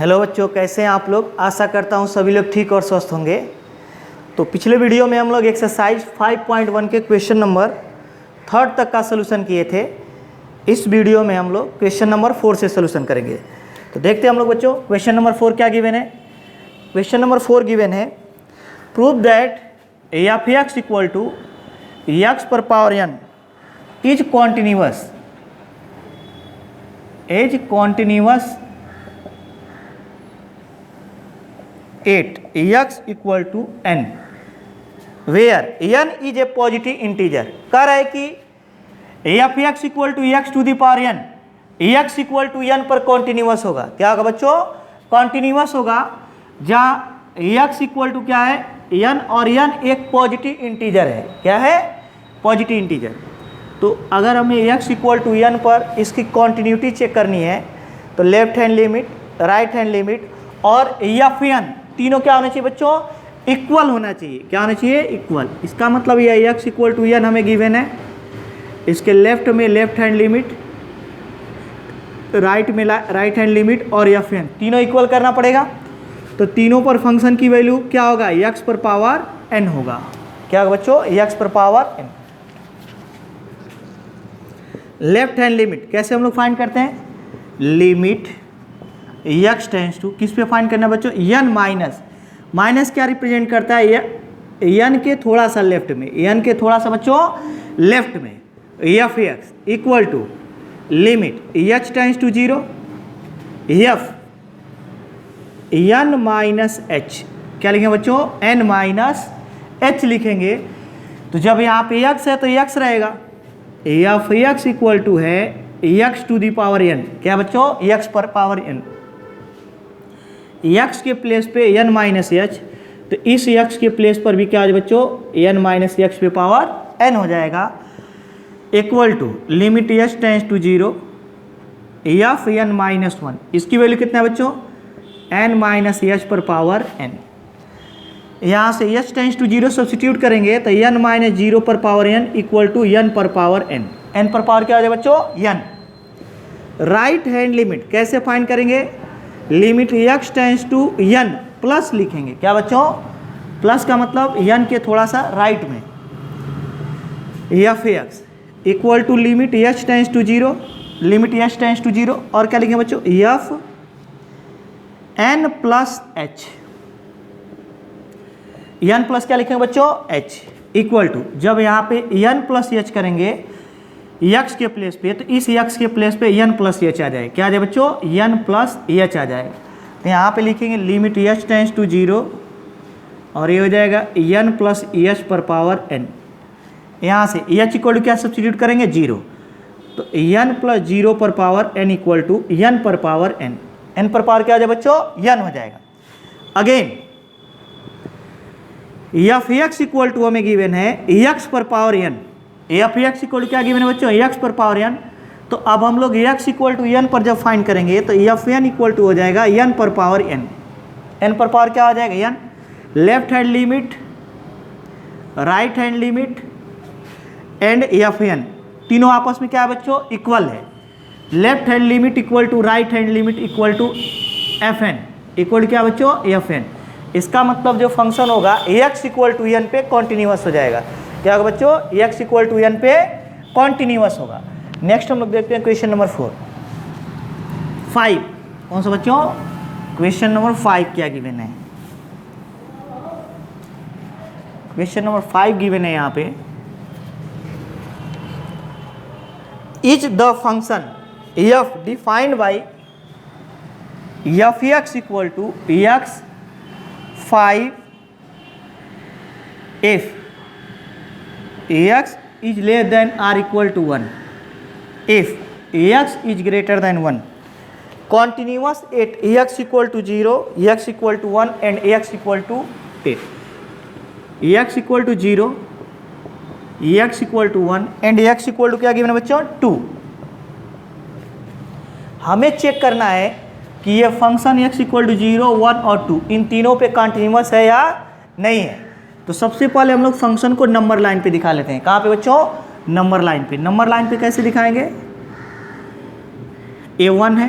Hello बच्चों, कैसे हैं आप लोग। आशा करता हूं सभी लोग ठीक और स्वस्थ होंगे। तो पिछले वीडियो में हम लोग एक्सरसाइज 5.1 के क्वेश्चन नंबर 3 तक का सलूशन किए थे। इस वीडियो में हम लोग क्वेश्चन नंबर 4 से सलूशन करेंगे। तो देखते हैं हम लोग बच्चों, क्वेश्चन नंबर 4 क्या गिवन है। क्वेश्चन नंबर 4 गिवन है, prove that F x equal to X पर power N is continuous at x equal to N where N is a positive integer. कह रहा है कि F x equal to X to the power N, X equal to N पर continuous होगा। क्या होगा बच्चों? कॉन्टिन्यूअस होगा जहाँ एक्स इक्वल टू क्या है, एन, और एन एक पॉजिटिव इंटीजर है। क्या है? Positive integer. तो अगर हमें एक्स इक्वल टू एन पर इसकी कॉन्टिन्यूटी चेक करनी है तो left hand limit, right hand limit और एफ एन तीनों क्या होना चाहिए बच्चों? इक्वल होना चाहिए। क्या होना चाहिए? इक्वल। इसका मतलब ये एक्स इक्वल टू एन हमें गिवन है। इसके लेफ्ट में लेफ्ट हैंड लिमिट, राइट में राइट हैंड लिमिट और एफ एन तीनों इक्वल करना पड़ेगा। तो तीनों पर फंक्शन की वैल्यू क्या होगा? एक्स पर पावर एन होगा। क्या होगा बच्चों? एक्स पर power N. Left hand limit कैसे हम लोग फाइंड करते हैं? लिमिट एक्स टेंस टू किस पे फाइंड करना है बच्चों? N minus. माइनस क्या रिप्रेजेंट करता है? एन के थोड़ा सा लेफ्ट में, एन के थोड़ा सा बच्चों लेफ्ट में F x equal to limit H tends to zero F N minus H. क्या लिखेंगे बच्चों? एन माइनस एच लिखेंगे। तो जब यहाँ पे एक्स है तो एक्स रहेगा। एफ एक्स इक्वल टू है X to the power N. क्या बच्चों? एक्स पर पावर एन। एक्स के प्लेस पे एन माइनस एच, तो इस एक्स के प्लेस पर भी क्या है बच्चों? एन माइनस एक्स पे पावर एन हो जाएगा। Equal to limit H tends to zero F N minus one. इसकी वैल्यू कितना है बच्चों? एन माइनस एच पर पावर एन। यहाँ से H tends to zero substitute करेंगे तो एन माइनस जीरो पर power N equal to N पर पावर एन। एन पर पावर क्या हो जाए बच्चों? एन। राइट हैंड लिमिट कैसे फाइंड करेंगे? Limit x tends to N plus लिखेंगे। क्या बच्चों? प्लस का मतलब एन के थोड़ा सा राइट में F x equal to limit H tends to zero, limit H tends to zero और क्या लिखेंगे बच्चों? F N plus H. N plus क्या लिखेंगे बच्चों? एच इक्वल टू, जब यहाँ पे एन प्लस एच करेंगे एक्स के प्लेस पे तो इस एक्स के प्लेस पे एन प्लस एच आ जाए। क्या आ जाए बच्चों? एन प्लस एच आ जाएगा। तो यहाँ पे लिखेंगे limit H tends to zero और ये हो जाएगा एन प्लस एच पर पावर एन। यहाँ से एच इक्वल टू क्या सब्स्टिट्यूट करेंगे? जीरो। तो एन प्लस जीरो पर power N equal to N पर पावर एन। एन पर पावर क्या आ जाए बच्चों? एन हो जाएगा। Again F x equal to हमें गिवन है एक्स पर power N. F x equal to क्या गिवन है बच्चों? एक्स पर पावर एन। तो अब हम लोग एक्स इक्वल टू एन पर जब फाइंड करेंगे तो एफ एन इक्वल टू हो जाएगा एन पर पावर एन। एन पर पावर क्या हो जाएगा? N. Left hand limit, right hand limit and F N तीनों आपस में क्या है बच्चों? इक्वल है। Left hand limit equal to right hand limit equal to F N equal to क्या बच्चों? F N. इसका मतलब जो फंक्शन होगा एक्स इक्वल टू एन पे कॉन्टिन्यूअस हो जाएगा। क्या होगा बच्चों? एक्स इक्वल टू एन पे कॉन्टिन्यूअस होगा। नेक्स्ट हम लोग देखते हैं क्वेश्चन नंबर 5। कौन सा बच्चों? क्वेश्चन नंबर 5 क्या गिवन है? क्वेश्चन नंबर 5 गिवन है यहाँ पे, is the function F defined by F x equal to X 5 if ax is less than or equal to 1, if ax is greater than 1, continuous at ax equal to 0, ax equal to 1 and ax equal to 8. ax equal to 0, ax equal to 1 and ax equal to क्या given है बच्चों? 2। हमें check करना है कि ये function x equal to 0, 1 और 2 इन तीनों पे कॉन्टिन्यूअस है या नहीं है। तो सबसे पहले हम लोग फंक्शन को नंबर लाइन पे दिखा लेते हैं। कहाँ पे बच्चों? नंबर लाइन पे। नंबर लाइन पे कैसे दिखाएंगे? a1 है,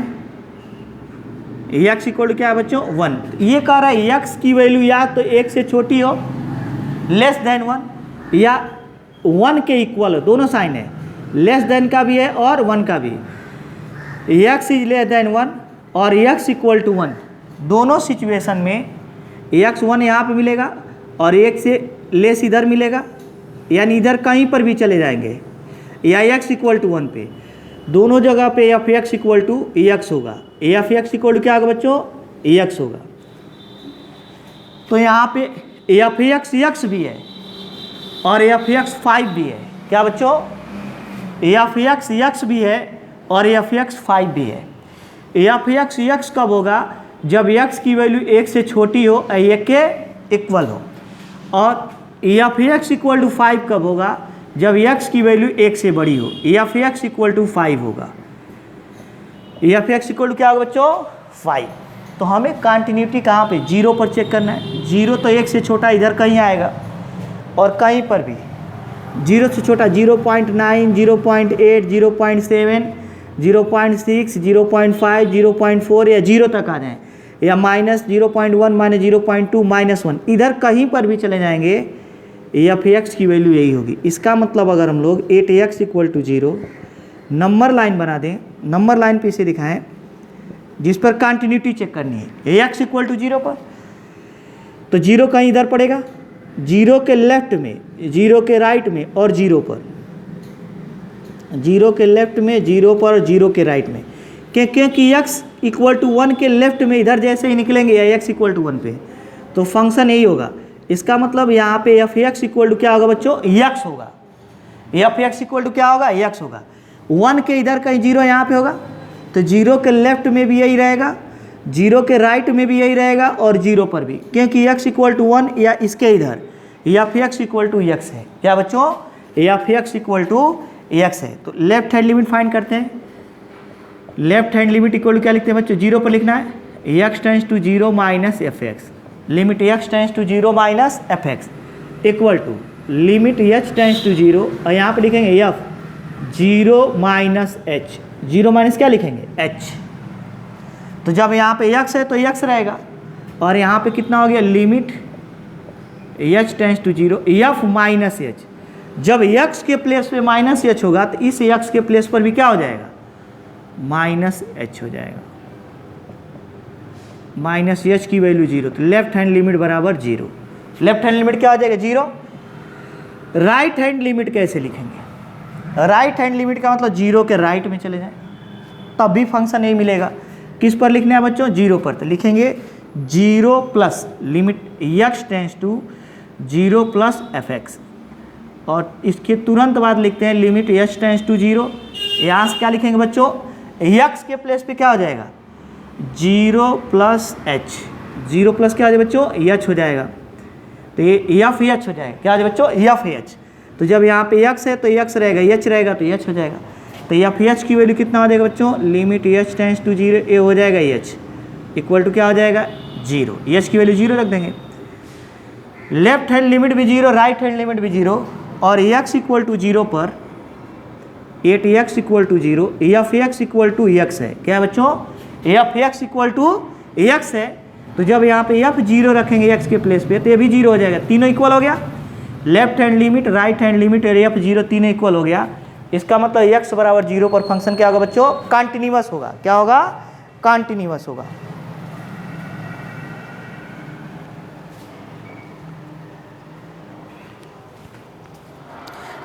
एक्स इक्वल टू क्या है बच्चों 1। ये कह रहा है एक्स की वैल्यू या तो 1 से छोटी हो लेस देन 1 या 1 के इक्वल हो, दोनों साइन है, लेस देन का भी है और 1 का भी। एक्स इज लेस देन 1 और एक्स इक्वल टू 1, दोनों सिचुएशन में एक्स 1 यहाँ पे मिलेगा और 1 से लेस इधर मिलेगा, यानी इधर कहीं पर भी चले जाएंगे, या एक्स इक्वल टू 1 पे, दोनों जगह पे F x equal to X होगा। एफ एक्स इक्वल टू क्या होगा बच्चों एक्स होगा। तो यहाँ पे एफ एक्स एक्स भी है और एफ एक्स 5 भी है। क्या बच्चों एफ एक्स एक्स भी है और एफ एक्स 5 भी है। एफ एक्स एक्स कब होगा जब एक्स की वैल्यू 1 से छोटी हो, 1 के इक्वल हो, और एफ एक्स इक्वल टू 5 कब होगा जब एक्स की वैल्यू 1 से बड़ी हो, एफ एक्स इक्वल टू 5 होगा। एफ एक्स इक्वल टू क्या होगा बच्चों 5। तो हमें कंटिन्यूटी कहाँ पे 0 पर चेक करना है। 0 तो 1 से छोटा इधर कहीं आएगा और कहीं पर भी 0 से छोटा 0.9, 0.8, 0.7, 0.6, 0.5, 0.4 या 0 तक आ जाएँ, या -0.1, -0.2, -1, इधर कहीं पर भी चले जाएंगे, एफ एक्स की वैल्यू यही होगी। इसका मतलब अगर हम लोग 8x equal to 0 number line बना दें, नंबर लाइन पे इसे दिखाएं जिस पर कंटिन्यूटी चेक करनी है एक्स इक्वल टू 0 पर, तो 0 कहीं इधर पड़ेगा, 0 के लेफ्ट में, 0 के राइट में और 0 पर, 0 के लेफ्ट में, 0 पर और 0 के राइट में, क्योंकि x इक्वल टू 1 के लेफ्ट में इधर जैसे ही निकलेंगे या x इक्वल टू 1 पे, तो फंक्शन यही होगा। इसका मतलब यहाँ पे एफ एक्स इक्वल टू क्या होगा बच्चों एक्स होगा। एफ एक्स इक्वल टू क्या होगा एक्स होगा। 1 के इधर कहीं 0 यहाँ पे होगा, तो 0 के लेफ्ट में भी यही रहेगा, 0 के राइट में भी यही रहेगा और 0 पर भी, क्योंकि x इक्वल टू 1 या इसके इधर F x equal to X है। क्या बच्चों F x equal to X है। तो लेफ्ट हैंड लिमिट फाइंड करते हैं। Left hand limit equal to क्या लिखते हैं बच्चों 0 पर लिखना है, X tends to 0 minus F X, limit x tends to 0 minus F x equal to limit H tends to 0, और यहाँ पे लिखेंगे एफ 0 माइनस एच, 0 माइनस क्या लिखेंगे एच। तो जब यहाँ पे एक्स है तो एक्स रहेगा, और यहाँ पे कितना हो गया limit H tends to 0 F minus H. जब एक्स के प्लेस पे माइनस एच होगा तो इस एक्स के प्लेस पर भी क्या हो जाएगा माइनस एच हो जाएगा, माइनस एच की वैल्यू 0, तो लेफ्ट हैंड लिमिट बराबर 0। लेफ्ट हैंड लिमिट क्या हो जाएगा 0। राइट हैंड लिमिट कैसे लिखेंगे, राइट हैंड लिमिट का मतलब 0 के राइट में चले जाएं तब भी फंक्शन नहीं मिलेगा। किस पर लिखना है बच्चों 0 पर, तो लिखेंगे 0 plus limit x tends to 0 plus F X, और इसके तुरंत बाद लिखते हैं लिमिट एच टेंस टू 0। यहाँ से क्या लिखेंगे बच्चों एक्स के प्लेस पे क्या हो जाएगा 0 प्लस एच, 0 प्लस क्या हो जाएगा बच्चों एच हो जाएगा, तो ये एफ एच हो जाएगा। क्या हो जाएगा बच्चों एफ एच। तो जब यहाँ पे एक्स है तो एक्स रहेगा, एच रहेगा तो एच हो जाएगा। तो एफ एच की वैल्यू कितना हो जाएगा बच्चों लिमिट एच टेंस टू 0 ए हो जाएगा एच इक्वल टू क्या हो जाएगा 0, एच की वैल्यू 0 रख देंगे। लेफ्ट हैंड लिमिट भी 0, राइट हैंड लिमिट भी 0, और एक्स इक्वल टू 0 पर 8x equal to 0 F x equal to X है। क्या है बच्चों F x equal to X है, तो जब यहाँ पे एफ 0 रखेंगे एक्स के प्लेस पे तो ये भी 0 हो जाएगा, तीनों इक्वल हो गया। Left hand limit, right hand limit और एफ 0 तीनों इक्वल हो गया। इसका मतलब एक्स बराबर 0 पर फंक्शन क्या होगा बच्चों कंटिन्यूअस होगा। क्या होगा कंटिन्यूअस होगा।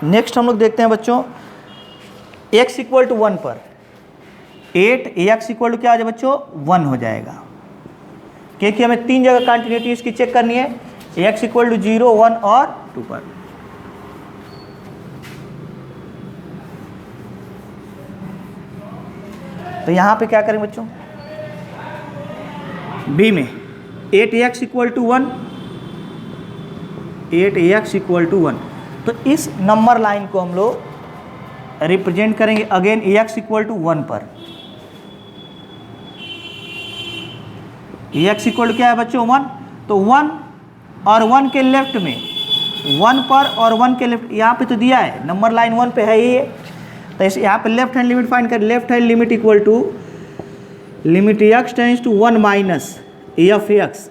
नेक्स्ट हम लोग देखते हैं बच्चों x इक्वल टू 1 पर 8 x इक्वल टू क्या आ जाए बच्चों 1 हो जाएगा, क्योंकि हमें 3 जगह कंटिन्यूटी इसकी चेक करनी है, x इक्वल टू 0, 1 और 2 पर। तो यहाँ पे क्या करें बच्चों b में 8x equal to 1, 8x equal to 1, तो इस नंबर लाइन को हम लोग रिप्रेजेंट करेंगे अगेन x इक्वल टू 1 पर। x इक्वल टू क्या है बच्चों 1, तो 1 और 1 के लेफ्ट में 1 पर और 1 के लेफ्ट, यहाँ पे तो दिया है नंबर लाइन 1 पे है ही है, तो इस यहाँ पे लेफ्ट हैंड लिमिट फाइंड कर, left hand limit equal to limit x tends to 1 minus F X,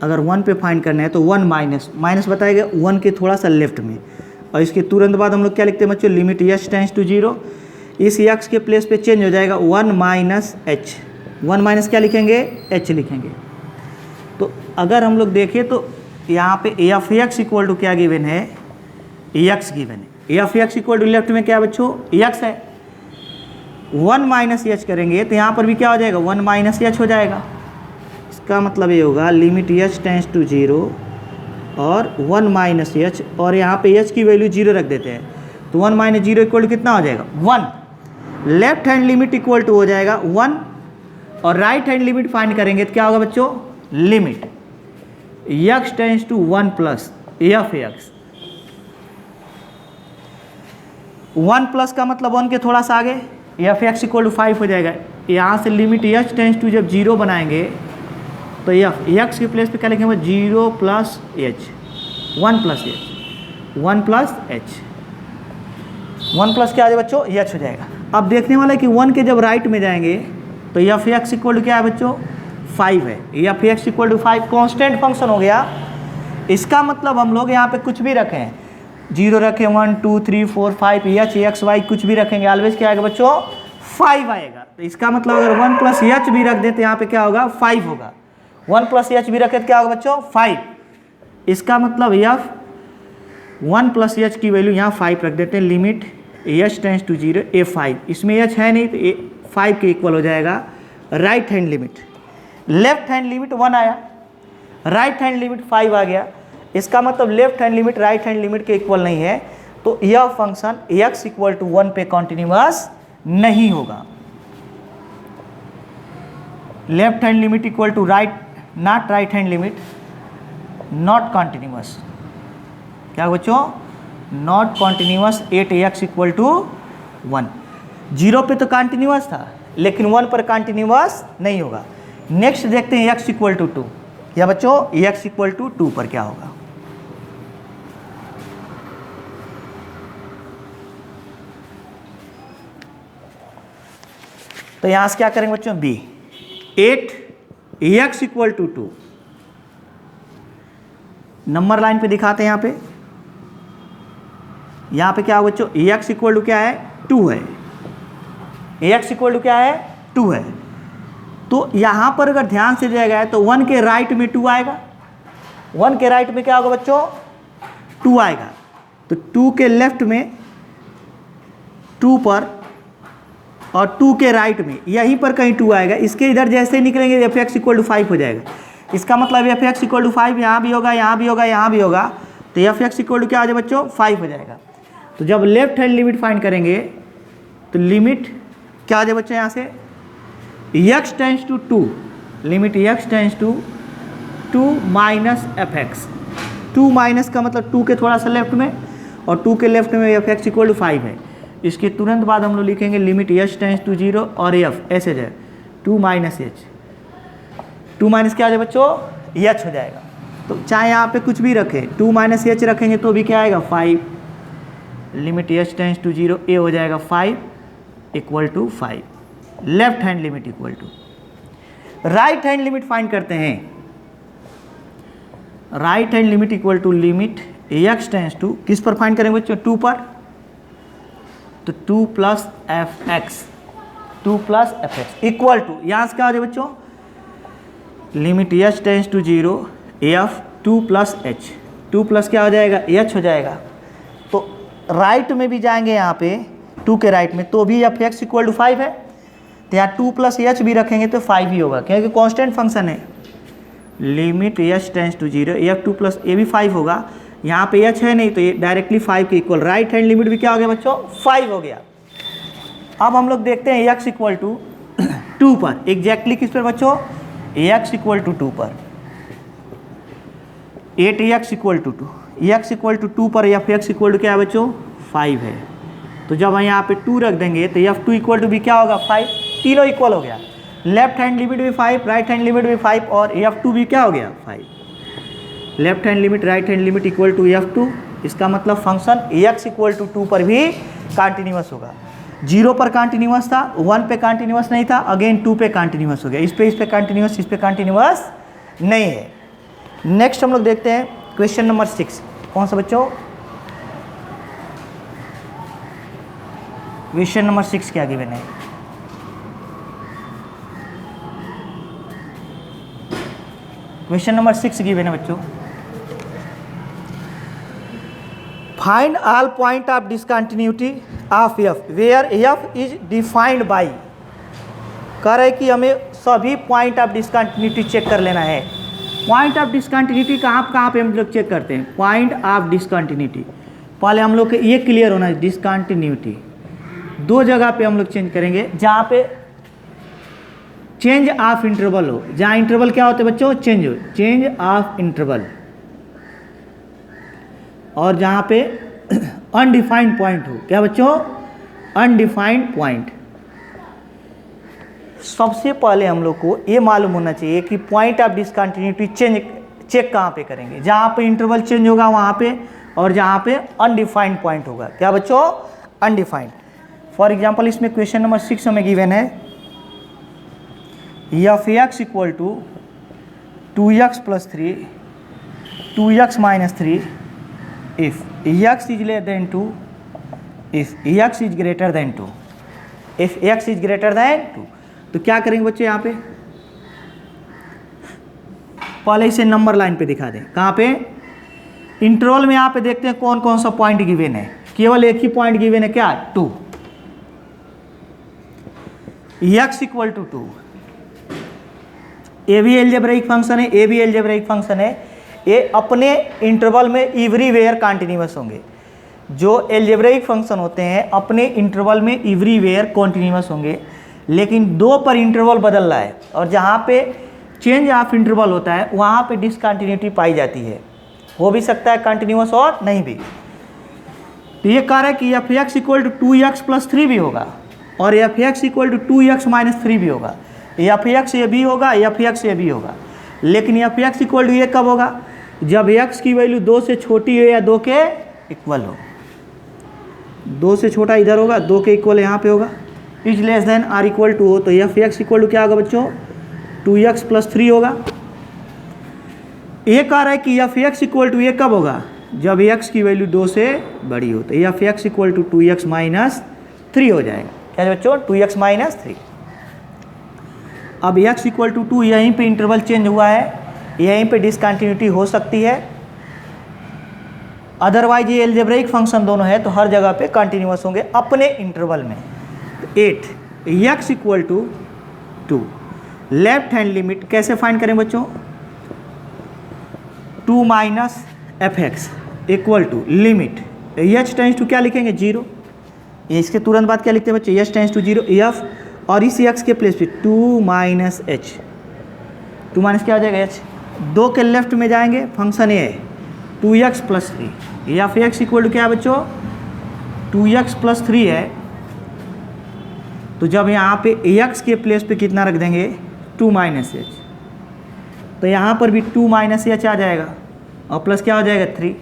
अगर 1 पे फाइंड करना है तो 1 माइनस बताएगा 1 के थोड़ा सा लेफ्ट में, और इसके तुरंत बाद हम लोग क्या लिखते हैं बच्चों, लिमिट एच टेंस टू 0, इस एक्स के प्लेस पे चेंज हो जाएगा 1 माइनस एच, 1 माइनस क्या लिखेंगे, एच लिखेंगे। तो अगर हम लोग देखें तो यहाँ पे एफ एक्स इक्वल टू क्या गिवन है, एक्स गिवन है, F x equal to left में क्या बच्चों, एक्स है, 1 माइनस एच करेंगे तो यहाँ पर भी क्या हो जाएगा, 1 माइनस एच हो जाएगा। इसका मतलब ये होगा लिमिट एच टेंस टू 0 और 1 माइनस एच, और यहाँ पे एच की वैल्यू 0 रख देते हैं, तो 1 माइनस 0 इक्वल टू कितना हो जाएगा, 1। Left hand limit equal to हो जाएगा 1, और राइट हैंड लिमिट फाइंड करेंगे तो क्या होगा बच्चों, limit x tends to 1 plus F X, 1 plus का मतलब 1 के थोड़ा सा आगे, एफ एक्स इक्वल टू 5 हो जाएगा। यहाँ से लिमिट एच टेंस टू जब 0 बनाएंगे तो एफ एक्स के प्लेस पे क्या लिखेंगे, 0 plus H, 1 plus H, 1 plus H, 1 plus क्या आ जाएगा बच्चों, एच हो जाएगा। अब देखने वाला है कि 1 के जब राइट में जाएंगे तो एफ एक्स इक्वल टू क्या है बच्चों, 5 है, F x equal to 5 constant function हो गया। इसका मतलब हम लोग यहाँ पे कुछ भी रखें, 0 रखें, 1 2 3 4 5 एच एक्स वाई कुछ भी रखेंगे, ऑलवेज क्या आएगा बच्चों, 5 आएगा। तो इसका मतलब अगर 1 प्लस एच भी रख दें तो यहाँ पे क्या होगा, 5 होगा, 1 प्लस एच भी रखें तो क्या होगा बच्चों, 5। इसका मतलब एफ 1 प्लस एच की वैल्यू यहाँ 5 रख देते हैं, लिमिट एच टेंस टू 0 ए 5, इसमें एच है नहीं तो 5 के इक्वल हो जाएगा। Right hand limit, left hand limit 1 आया, राइट हैंड लिमिट 5 आ गया, इसका मतलब left hand limit right hand limit के इक्वल नहीं है, तो यह फंक्शन x इक्वल टू 1 पे कॉन्टिन्यूअस नहीं होगा। Left hand limit equal to right, not right hand limit, not continuous, क्या बच्चों, not continuous at x equal to 1। 0 पे तो कॉन्टिन्यूअस था लेकिन 1 पर कॉन्टिन्यूअस नहीं होगा। नेक्स्ट देखते हैं x इक्वल टू 2, या बच्चों x इक्वल टू 2 पर क्या होगा। तो यहां से क्या करेंगे बच्चों, b 8 x equal to 2, number line पे दिखाते हैं। यहाँ पे क्या होगा बच्चों, x इक्वल टू क्या है, 2 है, x इक्वल टू क्या है, 2 है। तो यहाँ पर अगर ध्यान से जाएगा तो 1 के राइट में 2 आएगा, 1 के राइट में क्या होगा बच्चों, 2 आएगा, तो 2 के लेफ्ट में 2 पर और 2 के राइट में यहीं पर कहीं 2 आएगा। इसके इधर जैसे ही निकलेंगे एफ एक्स इक्वल टू 5 हो जाएगा। इसका मतलब एफ एक्स इक्वल टू 5 यहाँ भी होगा, यहाँ भी होगा, यहाँ भी होगा, तो एफ एक्स इक्वल टू क्या आ जाए बच्चों, 5 हो जाएगा। तो जब लेफ्ट हैंड लिमिट फाइंड करेंगे तो लिमिट क्या आ जाए बच्चों, यहाँ से x tends to 2, limit x tends to 2 minus F X, 2 minus का मतलब 2 के थोड़ा सा लेफ्ट में, और 2 के लेफ्ट में एफ एक्स इक्वल टू 5 है। इसके तुरंत बाद हम लोग लिखेंगे लिमिट h टेंस टू 0 और एफ ऐसे जाए 2 माइनस एच, 2 माइनस क्या आ जाए बच्चों, h हो जाएगा। तो चाहे यहाँ पे कुछ भी रखें, 2 माइनस एच रखेंगे तो भी क्या आएगा, 5, लिमिट h टेंस टू 0 ए हो जाएगा 5 equal to 5। Left hand limit equal to, right hand limit find करते हैं। Right hand limit equal to limit x tends to, किस पर फाइंड करेंगे बच्चों, 2 पर, तो 2 plus F X, 2 plus F x equal to, यहाँ से क्या हो जाए बच्चों, limit h tends to 0 F 2 plus H, 2 plus क्या हो जाएगा, h हो जाएगा। तो राइट में भी जाएंगे यहाँ पे 2 के राइट में तो भी एफ एक्स इक्वल टू 5 है, तो यहाँ 2 प्लस एच भी रखेंगे तो 5 ही होगा, क्योंकि कांस्टेंट फंक्शन है। Limit h tends to 0 F 2 plus A भी 5 होगा, यहाँ पे h है नहीं तो ये डायरेक्टली 5 के इक्वल, राइट हैंड लिमिट भी क्या हो गया बच्चों, 5 हो गया। अब हम लोग देखते हैं x इक्वल टू 2 पर, एग्जैक्टली किस पर बच्चों, x इक्वल टू 2 पर, 8x equal to 2, x equal to 2 पर एफ एक्स इक्वल टू क्या है बच्चों, 5 है। तो जब हम यहाँ पे 2 रख देंगे तो एफ 2 इक्वल टू भी क्या होगा, 5, तीनों इक्वल हो गया। लेफ्ट हैंड लिमिट भी 5, राइट हैंड लिमिट भी 5 और एफ 2 भी क्या हो गया, 5। Left hand limit right hand limit equal to F 2, इसका मतलब फंक्शन एक्स इक्वल टू 2 पर भी कंटिन्यूअस होगा। 0 पर कंटिन्यूअस था, 1 पे कंटिन्यूअस नहीं था, अगेन 2 पे कंटिन्यूअस हो गया, इस पे कंटिन्यूअस, इस पे कंटिन्यूअस नहीं है। नेक्स्ट हम लोग देखते हैं क्वेश्चन नंबर 6। कौन सा बच्चों? क्वेश्चन नंबर 6 क्या गिवन है? क्वेश्चन नंबर 6 गिवन है बच्चों, find all point of discontinuity of F where F is defined by. कह रहे कि हमें सभी पॉइंट ऑफ डिसकंटिन्यूटी चेक कर लेना है। पॉइंट ऑफ डिसकंटिन्यूटी कहाँ पे हम लोग चेक करते हैं? पॉइंट ऑफ डिसकंटिन्यूटी पहले हम लोग को ये क्लियर होना है। डिसकंटिन्यूटी दो जगह पे हम लोग चेंज करेंगे, जहाँ पे चेंज ऑफ इंटरवल हो, जहाँ इंटरवल क्या होते हैं बच्चों? चेंज हो, चेंज ऑफ इंटरवल, और जहाँ पे अनडिफाइंड पॉइंट हो। क्या बच्चों? Undefined point. सबसे पहले हम लोग को ये मालूम होना चाहिए कि पॉइंट ऑफ डिसकंटिन्यूटी चेक कहाँ पे करेंगे? जहाँ पे इंटरवल चेंज होगा वहाँ पे, और जहाँ पे अनडिफाइंड पॉइंट होगा। क्या बच्चों? अनडिफाइंड। फॉर एग्जाम्पल इसमें क्वेश्चन नंबर 6 हमें गिवन है, F x equal to 2x + 3 2x - 3 if x is less than 2 if x is greater than 2 if x is greater than 2। तो क्या करेंगे बच्चे? यहाँ पे पहले इसे नंबर लाइन पे दिखा दें। कहाँ पे? इंटरवल में यहाँ पे देखते हैं कौन कौन सा पॉइंट गिवन है। केवल एक ही पॉइंट गिवन है, क्या? 2। x equal to 2। ए भी एलजेब्राइक फंक्शन है, ए भी एलजेब्राइक फंक्शन है। ये अपने इंटरवल में एवरीवेयर कंटिन्यूअस होंगे। जो एलजेब्राइक फंक्शन होते हैं अपने इंटरवल में एवरीवेयर कंटिन्यूअस होंगे, लेकिन 2 पर इंटरवल बदल रहा है, और जहाँ पे चेंज ऑफ इंटरवल होता है वहाँ पे डिसकंटिन्यूटी पाई जाती है। हो भी सकता है कंटिन्यूअस और नहीं भी। तो ये कह रहा है कि F x equal to 2x + 3 भी होगा, और F x equal to 2x - 3 भी होगा। एफ एक्स ये भी होगा, एफ एक्स ये भी होगा। लेकिन एफ एक्स इक्वल टू ये कब होगा? जब x की वैल्यू 2 से छोटी हो या 2 के इक्वल हो। 2 से छोटा इधर होगा, 2 के इक्वल यहाँ पे होगा। Is less than or equal to हो, तो एफ एक्स इक्वल टू क्या होगा बच्चों? 2x + 3 होगा। ये कह रहा है कि एफ एक्स इक्वल टू ये कब होगा? जब x की वैल्यू 2 से बड़ी हो, तो F x equal to 2x - 3 हो जाएगा। क्या बच्चों? 2x - 3। अब x इक्वल टू 2, यहीं पे इंटरवल चेंज हुआ है, यहीं पे डिसकंटिन्यूटी हो सकती है। अदरवाइज ये एलजेब्राइक फंक्शन दोनों है, तो हर जगह पे कंटिन्यूअस होंगे अपने इंटरवल में। 8 x equal to 2। Left hand limit कैसे फाइंड करें बच्चों? 2 - fx equal to limit h tends to क्या लिखेंगे? 0। ये इसके तुरंत बाद क्या लिखते हैं बच्चे? h टेंस टू 0 f, और इस x के प्लेस पे 2 - h। 2 माइनस क्या हो जाएगा? h। 2 के लेफ्ट में जाएंगे, फंक्शन ये है 2x + 3। या फिर x इक्वल टू क्या है बच्चों? 2x + 3 है। तो जब यहाँ पे x के प्लेस पे कितना रख देंगे? 2 - h। तो यहाँ पर भी 2 - h आ जाएगा, और प्लस क्या हो जाएगा? 3।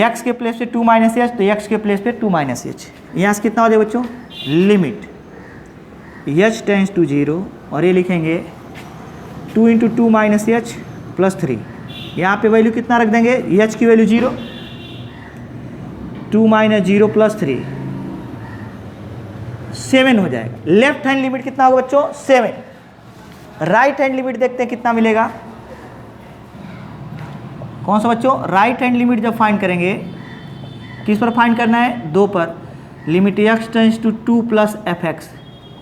x के प्लेस पे 2 - h, तो x के प्लेस पे 2 - h। यहाँ से कितना हो जाएगा बच्चों? लिमिट h टेंस टू 0, और ये लिखेंगे 2 × 2 - h + 3। यहाँ पे वैल्यू कितना रख देंगे? h की वैल्यू 0, 2 - 0 + 3 7 हो जाएगा। लेफ्ट हैंड लिमिट कितना होगा बच्चों? 7। राइट हैंड लिमिट देखते हैं कितना मिलेगा। कौन सा बच्चों? राइट हैंड लिमिट जब फाइंड करेंगे, किस पर फाइंड करना है? 2 पर। Limit x tends to 2 + fx।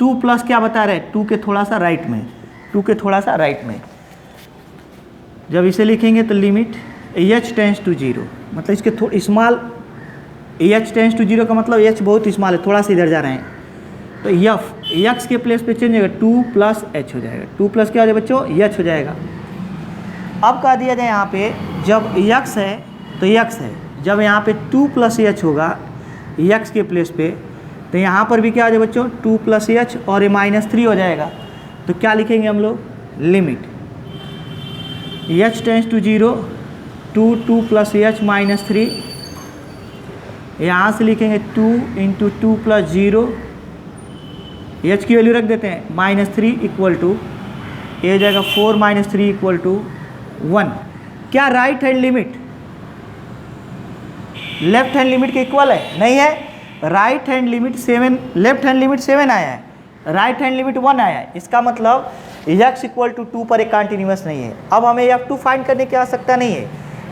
2 plus क्या बता रहे हैं? 2 के थोड़ा सा राइट में, 2 के थोड़ा सा राइट में। जब इसे लिखेंगे तो लिमिट h टेंस टू 0, मतलब इसके थोड़ा स्मॉल, h टेंस टू 0 का मतलब h बहुत स्मॉल है, थोड़ा सा इधर जा रहे हैं। तो f x के प्लेस पे चेंज होगा, 2 + h हो जाएगा। 2 प्लस क्या हो जाएगा बच्चों? h हो जाएगा। अब कह दिया जाए यहाँ पे जब x है तो x है, जब यहाँ पे 2 + h होगा x के प्लेस पे, तो यहाँ पर भी क्या हो जाएगा बच्चों? 2 + h, और ये -3 हो जाएगा। तो क्या लिखेंगे हम लोग? Limit h tends to 0, 2 + h - 3 यहाँ से लिखेंगे 2 इंटू 2 प्लस 0, एच की वैल्यू रख देते हैं -3 इक्वल टू ए हो जाएगा 4 - 3 इक्वल टू 1। क्या right hand limit left hand limit के इक्वल है? नहीं है। Right hand limit 7, left hand limit 7 आया है, राइट हैंड लिमिट 1 आया है। इसका मतलब x इक्वल टू 2 पर एक कंटिन्यूस नहीं है। अब हमें F2 फाइंड करने की आवश्यकता नहीं है,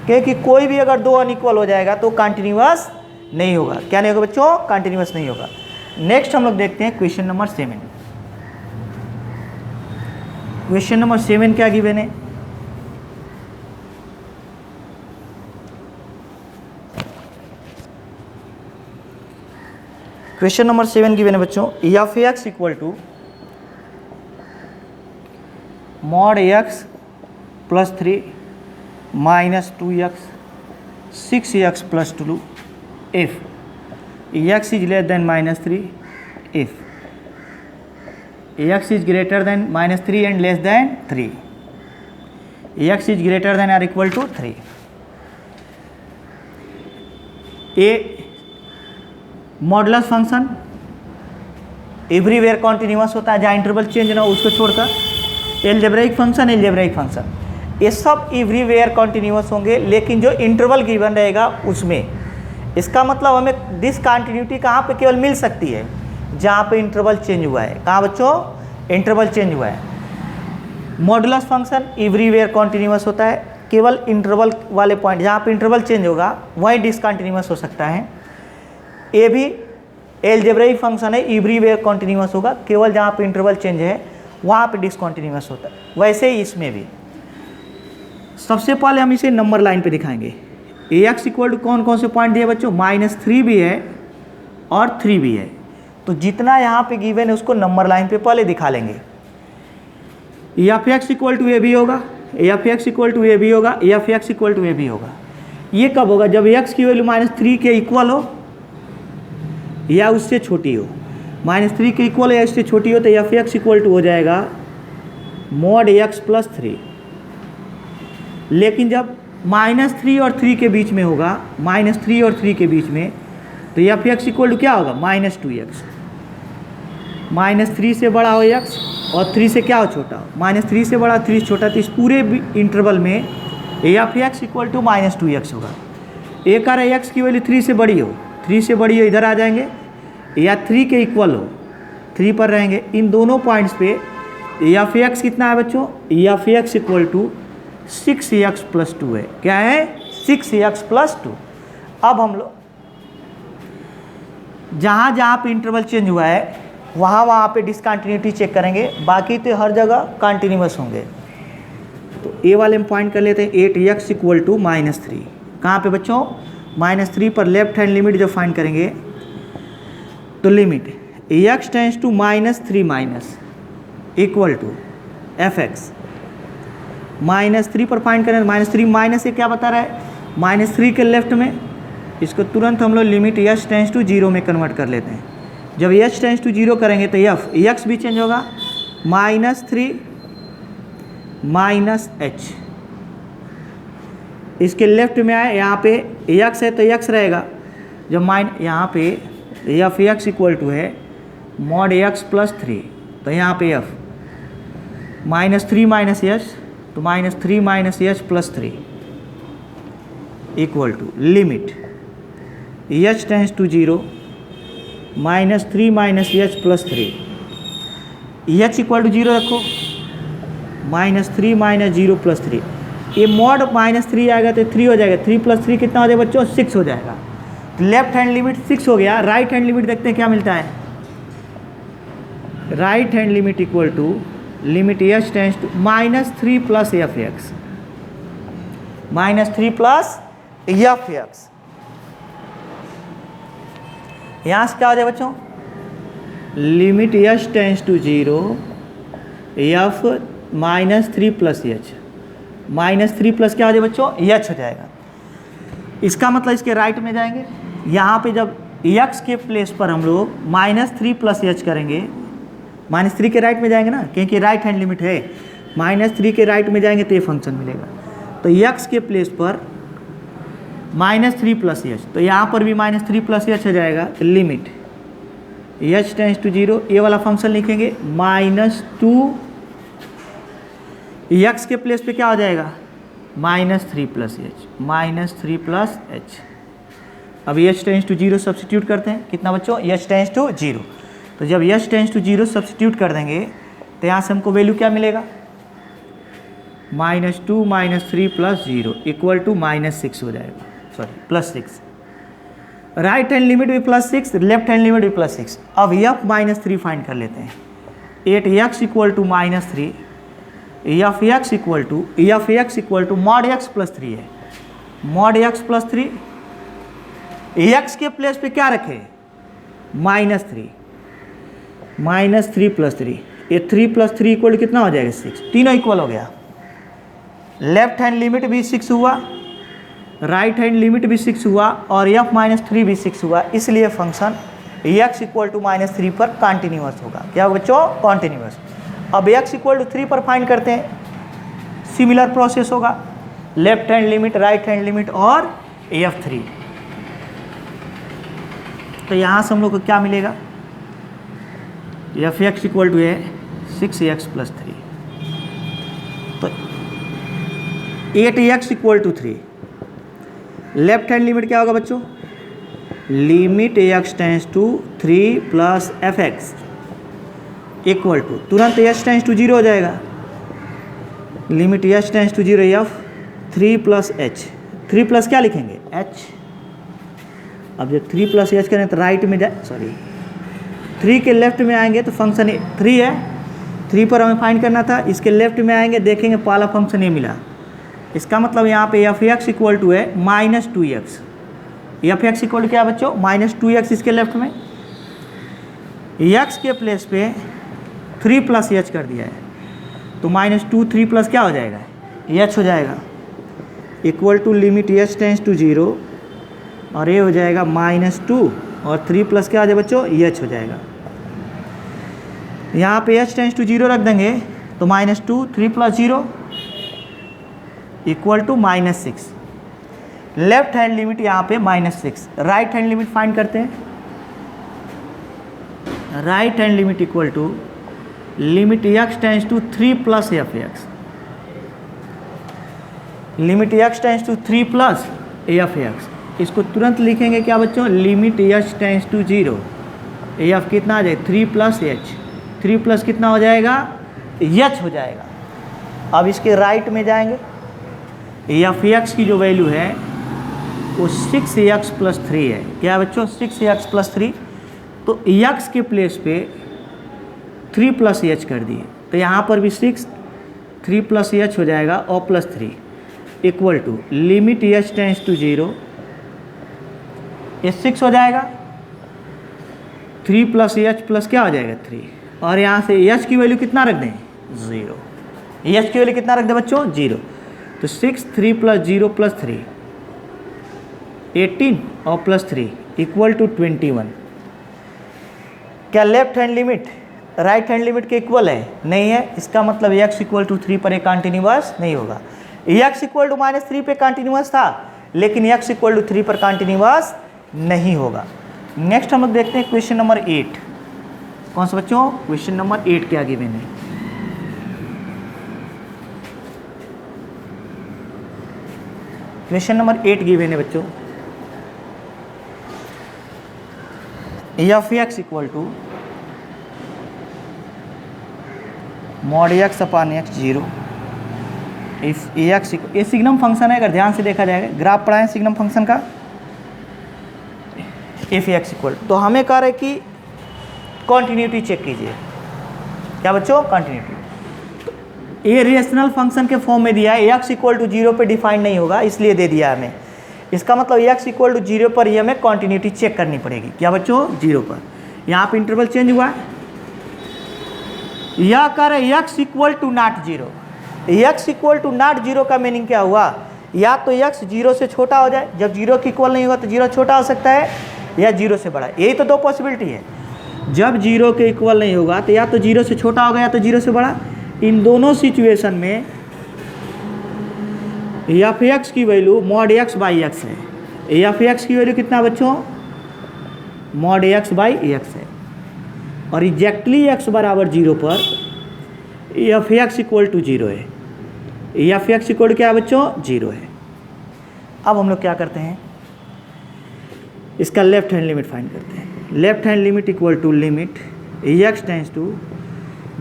क्योंकि कोई भी अगर दो अनइक्वल हो जाएगा तो कंटिन्यूस नहीं होगा। क्या नहीं होगा बच्चों? कंटिन्यूस नहीं होगा। नेक्स्ट हम लोग देखते हैं क्वेश्चन नंबर 7। क्वेश्चन नंबर 7 क्या गिवन है? क्वेश्चन नंबर 7 गिवन है बच्चों, F x equal to mod x plus 3 minus 2x 6x plus 2 if x is less than -3 if x is greater than -3 and less than 3 x is greater than or equal to 3। a modulus function everywhere continuous होता है, जहाँ interval change ना हो उसको छोड़कर। एलजेब्राइक function ये सब everywhere continuous होंगे, लेकिन जो इंटरवल गिवन रहेगा उसमें। इसका मतलब हमें डिसकंटिन्यूटी कहाँ पे केवल मिल सकती है? जहाँ पे इंटरवल चेंज हुआ है। कहाँ बच्चों? इंटरवल चेंज हुआ है। मॉडुलस फंक्शन एवरीवेयर कॉन्टिन्यूस होता है, केवल इंटरवल वाले पॉइंट जहाँ पे इंटरवल चेंज होगा वहीं डिसकंटिन्यूस हो सकता है। ये भी एलजेब्राइक फंक्शन है, एवरीवेयर कॉन्टिन्यूस होगा, केवल जहाँ पे इंटरवल चेंज है वहाँ पे डिसकंटिन्यूस होता है। वैसे ही इसमें भी सबसे पहले हम इसे नंबर लाइन पे दिखाएंगे। ए एक्स इक्वल टू कौन कौन से पॉइंट दिए बच्चों? -3 भी है और 3 भी है। तो जितना यहाँ पे गिवन है उसको नंबर लाइन पे पहले दिखा लेंगे। एफ एक्स इक्वल टू ए भी होगा, एफ एक्स इक्वल टू ए भी होगा, एफ एक्स इक्वल टू ए भी होगा। ये कब होगा? जब एक्स की वैल्यू -3 के इक्वल हो या उससे छोटी हो। -3 के इक्वल या उससे छोटी हो तो एफ एक्स इक्वल टू हो जाएगा mod x प्लस 3। लेकिन जब -3 और 3 के बीच में होगा, -3 और 3 के बीच में, तो एफ एक्स इक्वल टू क्या होगा? -2x। -3 से बड़ा हो x और 3 से क्या हो? छोटा हो। -3 से बड़ा 3 से छोटा, तो इस पूरे इंटरवल में F x equal to -2x होगा। एक आ रहा है x की वैल्यू 3 से बड़ी हो, 3 से बड़ी हो इधर आ जाएंगे, या 3 के इक्वल हो 3 पर रहेंगे। इन दोनों पॉइंट्स पे एफ एक्स कितना है बच्चों? F x equal to 6x plus 2 है। क्या है? 6x plus 2। अब हम लोग जहाँ जहाँ पे इंटरवल चेंज हुआ है वहाँ पे डिसकंटिन्यूटी चेक करेंगे, बाकी तो हर जगह कंटिन्यूस होंगे। तो ए वाले में पॉइंट कर लेते हैं 8x इक्वल टू -3। कहाँ पे बच्चों? -3 पर लेफ्ट हैंड लिमिट जो फाइंड करेंगे तो limit x tends to -3 minus equal to f x. -3 पर फाइंड करें, -3 माइनस ये क्या बता रहा है? -3 के लेफ्ट में, इसको तुरंत हम लोग लिमिट h टेंस टू 0 में कन्वर्ट कर लेते हैं। जब h टेंस टू 0 करेंगे तो x भी चेंज होगा, -3 माइनस h। इसके लेफ्ट में आए, यहाँ पे x है तो x रहेगा। जब यहाँ पे एफ एक्स इक्वल टू है mod x प्लस 3, तो यहाँ पे f -3 माइनस h, तो -3 minus h plus 3 equal to limit h tends to 0 -3 minus h plus 3। h equal to 0 रखो, -3 माइनस 0 प्लस 3। ये mod -3 आएगा तो 3 हो जाएगा, 3 प्लस 3 कितना हो जाएगा बच्चों? 6 हो जाएगा। तो लेफ्ट हैंड लिमिट 6 हो गया। राइट हैंड लिमिट देखते हैं क्या मिलता है। Right hand limit equal to limit h tends to -3 plus F x, -3 plus F x. यहाँ से क्या हो जाए बच्चों? Limit h tends to 0 f -3 plus h, -3 plus क्या हो जाए बच्चों? h हो जाएगा। इसका मतलब इसके राइट में जाएंगे, यहाँ पे जब x के प्लेस पर हम लोग -3 प्लस h करेंगे, -3 के राइट में जाएंगे ना, क्योंकि राइट हैंड लिमिट है। -3 के राइट में जाएंगे तो ये फंक्शन मिलेगा। तो x के प्लेस पर -3 + h, तो यहाँ पर भी -3 + h हो जाएगा। तो लिमिट h टेंस टू 0, ये वाला फंक्शन लिखेंगे -2 x के प्लेस पे क्या हो जाएगा -3 + h। अब h टेंस टू 0 सब्सिट्यूट करते हैं, कितना बच्चों h टेंस टू 0। तो जब h टेंस टू 0 सब्सिट्यूट कर देंगे तो यहाँ से हमको वैल्यू क्या मिलेगा, -2 - 3 + 0 = -6 हो जाएगा, सॉरी +6। राइट हैंड लिमिट भी +6, लेफ्ट हैंड लिमिट भी +6। अब f -3 फाइंड कर लेते हैं। 8x = -3, f(x) = mod x + 3 है, mod x + 3, x के प्लेस पे क्या रखे -3 + 3, ये 3 + 3 = कितना हो जाएगा 6, तीनों इक्वल हो गया। लेफ्ट हैंड लिमिट भी 6 हुआ, राइट हैंड लिमिट भी 6 हुआ और f -3 भी 6 हुआ, इसलिए फंक्शन x = -3 पर कॉन्टिन्यूअस होगा। क्या बच्चों, कॉन्टिन्यूअस। अब x = 3 पर फाइंड करते हैं, सिमिलर प्रोसेस होगा, left hand limit, right hand limit और f3। तो यहाँ से हम लोग को क्या मिलेगा, f(x) = 6x + 3, तो 8x = 3। लेफ्ट हैंड लिमिट क्या होगा बच्चों, limit x tends to 3 + fx = तुरंत h टेंस टू 0 हो जाएगा, limit h tends to 0 f 3 + h, 3 plus क्या लिखेंगे h। अब जब 3 + h करें तो राइट में जाए, सॉरी 3 के लेफ्ट में आएंगे तो फंक्शन 3 है, 3 पर हमें फाइंड करना था, इसके लेफ्ट में आएंगे देखेंगे पहला फंक्शन ये मिला, इसका मतलब यहाँ पे f(x) = है -2x। f(x) = क्या बच्चों, -2x, इसके लेफ्ट में x के प्लेस पे 3 + h कर दिया है, तो -2 3 प्लस क्या हो जाएगा h हो जाएगा, = लिमिट h टेंस टू 0 और ये हो जाएगा -2 और 3 प्लस क्या हो जाएगा बच्चों, h हो जाएगा। यहाँ पे h टेंस टू 0 रख देंगे तो -2 3 + 0 = -6। लेफ्ट हैंड लिमिट यहाँ पे -6, राइट हैंड लिमिट फाइंड करते हैं। Right hand limit = limit x tends to 3 + fx, limit x tends to 3 + fx, इसको तुरंत लिखेंगे क्या बच्चों, limit h tends to 0, f कितना आ जाएगा 3 + h, 3 प्लस कितना हो जाएगा h हो जाएगा। अब इसके राइट में जाएंगे, f(x) की जो वैल्यू है वो 6x + 3 है, क्या बच्चों 6x + 3, तो x के प्लेस पे 3 + h कर दिए, तो यहाँ पर भी 6 3 + h हो जाएगा और +3 = लिमिट h टेंस टू 0, ये 6 हो जाएगा, 3 + h प्लस क्या हो जाएगा 3, और यहाँ से h की वैल्यू कितना रख दें 0, h की वैल्यू कितना रख दें बच्चों 0, तो 6 3 + 0 + 3 18 और +3 = 21। क्या left hand limit right hand limit के इक्वल है, नहीं है, इसका मतलब x = 3 पर एक कॉन्टिन्यूअस नहीं होगा। x = -3 पे कॉन्टिन्यूअस था, लेकिन x = 3 पर कॉन्टिन्यूअस नहीं होगा। नेक्स्ट हम लोग देखते हैं क्वेश्चन नंबर 8, कौन सा बच्चों, क्वेश्चन नंबर 8 क्या गिवन है। क्वेश्चन नंबर 8 गिवन है बच्चों, f(x) = mod x/x 0, if ax, ये सिग्नम फंक्शन है, अगर ध्यान से देखा जाएगा, ग्राफ पढ़ाएं सिग्नम फंक्शन का। f(x) तो हमें कह रहा है कि कॉन्टिन्यूटी चेक कीजिए, क्या बच्चों कॉन्टिन्यूटी, तो ये रेशनल फंक्शन के फॉर्म में दिया है, x = 0 पे डिफाइन नहीं होगा इसलिए दे दिया हमें, इसका मतलब x = 0 पर ही हमें कॉन्टिन्यूटी चेक करनी पड़ेगी, क्या बच्चों 0 पर। यहाँ पे इंटरवल चेंज हुआ है, यह कर x = not 0, x = not 0 का मीनिंग क्या हुआ, या तो x 0 से छोटा हो जाए, जब 0 के इक्वल नहीं होगा तो 0 छोटा हो सकता है, या 0 से बड़ा, यही तो दो पॉसिबिलिटी है। जब 0 के इक्वल नहीं होगा तो या तो 0 से छोटा होगा या तो 0 से बड़ा, इन दोनों सिचुएशन में f(x) की वैल्यू mod x/x है, ए ऑफ एक्स की वैल्यू कितना बच्चों, मॉड एक्स बाई एक्स है, और एग्जैक्टली एक्स बराबर 0 पर ए ऑफ एक्स इक्वल टू 0 है। ए ऑफ एक्स इक्वल क्या है बच्चों, 0 है। अब हम लोग क्या करते हैं, इसका लेफ्ट हैंड लिमिट फाइंड करते हैं। Left hand limit equal to limit x tends to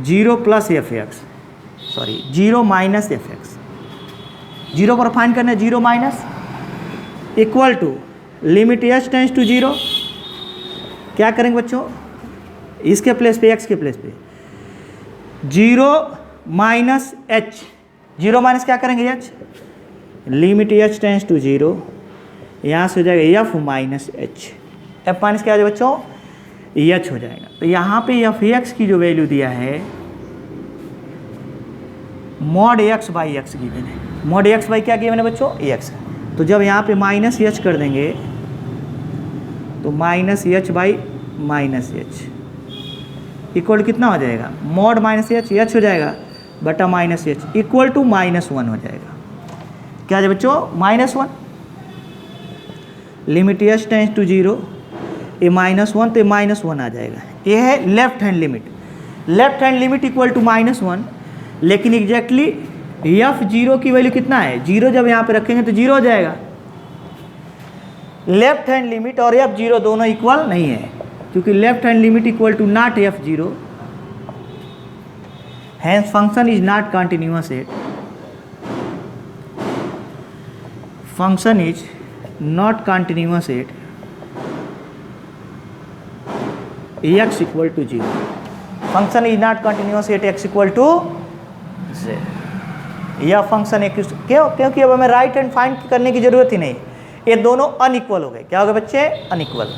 0 plus F x, sorry 0 minus F x, 0 पर फाइंड करना है 0 minus, equal to limit H tends to 0, क्या करेंगे बच्चों, इसके प्लेस पे एक्स के प्लेस पे 0 माइनस एच, 0 माइनस क्या करेंगे h, limit H tends to 0, यहाँ से हो जाएगा f minus h, f minus क्या हो जाएगा बच्चों, एच हो जाएगा। तो यहाँ पे एफ एक्स की जो वैल्यू दिया है mod x by x given है, मॉड एक्स बाई क्या गिवन है बच्चों, एक्स। तो जब यहाँ पे माइनस एच कर देंगे तो minus H by minus H equal कितना हो जाएगा, मॉड माइनस एच, एच हो जाएगा बटा माइनस एच इक्वल टू -1 हो जाएगा। क्या है बच्चों, -1, लिमिट एच टेंस टू 0, ये -1 तो -1 आ जाएगा। ये है left hand limit, left hand limit equal to -1, लेकिन एग्जैक्टली एफ 0 की वैल्यू कितना है, 0 जब यहाँ पे रखेंगे तो 0 हो जाएगा। लेफ्ट हैंड लिमिट और एफ 0 दोनों इक्वल नहीं है, क्योंकि left hand limit equal to not f 0, hence function is not continuous at, function is not continuous at x equal to 0, function is not continuous at x equal to 0। यह function एक क्यों, क्योंकि अब हमें right hand find करने की जरूरत ही नहीं, ये दोनों अनइक्वल हो गए। क्या हो गए बच्चे, अनइक्वल।